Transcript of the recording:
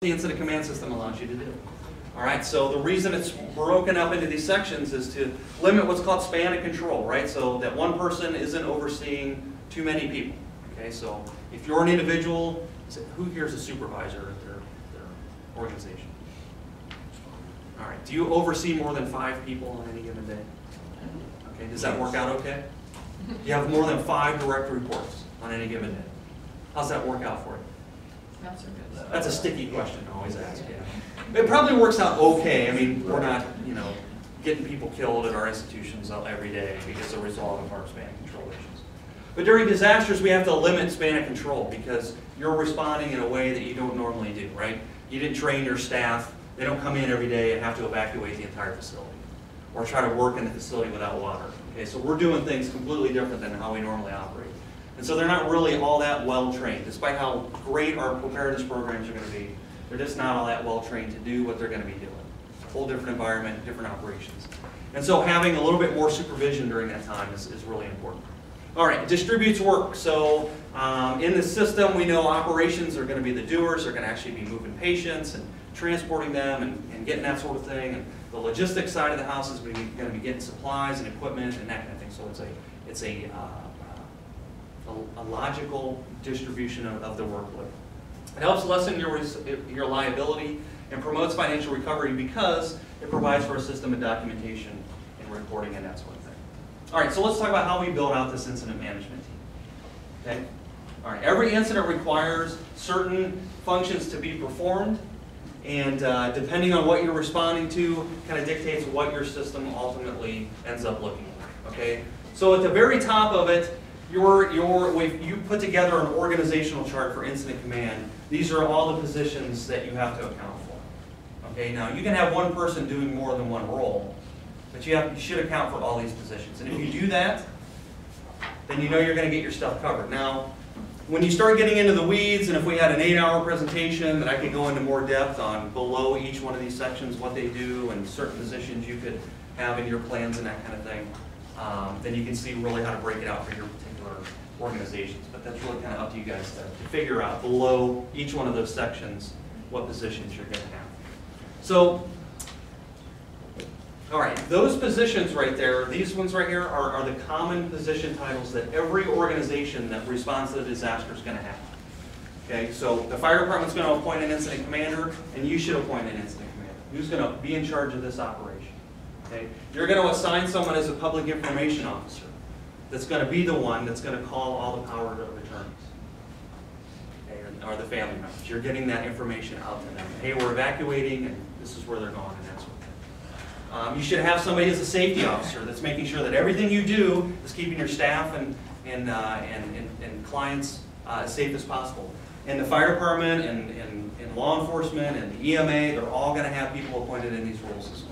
the incident command system allows you to do. All right, so the reason it's broken up into these sections is to limit what's called span of control, right? So that one person isn't overseeing too many people. Okay, so if you're an individual, who here is a supervisor at their organization? All right, do you oversee more than 5 people on any given day? Okay, does that work out okay? You have more than 5 direct reports on any given day. How's that work out for you? Not so good. That's a sticky question to always ask, yeah. It probably works out okay. I mean, we're not, getting people killed at our institutions every day because of a result of our span of control issues. But during disasters, we have to limit span of control because you're responding in a way that you don't normally do, right? You didn't train your staff. They don't come in every day and have to evacuate the entire facility or try to work in the facility without water. Okay, so we're doing things completely different than how we normally operate. And so they're not really all that well trained. Despite how great our preparedness programs are going to be, they're just not all that well trained to do what they're going to be doing. It's a whole different environment, different operations. And so having a little bit more supervision during that time is really important. All right, distributes work. So in the system, we know operations are going to be the doers. They're going to actually be moving patients and transporting them and getting that sort of thing. And the logistics side of the house is going to be getting supplies and equipment and that kind of thing. So it's a logical distribution of the workload. It helps lessen your liability and promotes financial recovery because it provides for a system of documentation and reporting and that sort of thing. All right, so let's talk about how we build out this incident management team. Okay? All right, every incident requires certain functions to be performed, and depending on what you're responding to, kind of dictates what your system ultimately ends up looking like. Okay? So at the very top of it, you put together an organizational chart for incident command. These are all the positions that you have to account for. Okay, now you can have one person doing more than one role, but you should account for all these positions. And if you do that, then you know you're going to get your stuff covered. Now, when you start getting into the weeds, and if we had an 8-hour presentation that I could go into more depth on below each one of these sections, what they do, and certain positions you could have in your plans and that kind of thing, then you can see really how to break it out for your particular organizations. But that's really kind of up to you guys to figure out below each one of those sections what positions you're going to have. So, all right, those positions right there, these ones right here are the common position titles that every organization that responds to the disaster is going to have. Okay, so the fire department's going to appoint an incident commander, and you should appoint an incident commander. Who's going to be in charge of this operation? Okay, you're going to assign someone as a public information officer that's going to be the one that's going to call all the power of attorneys, okay, or the family members. You're getting that information out to them. Hey, we're evacuating, and this is where they're going, and that sort of thing. You should have somebody as a safety officer that's making sure that everything you do is keeping your staff and clients as safe as possible. And the fire department and law enforcement and the EMA, they're all going to have people appointed in these roles as well.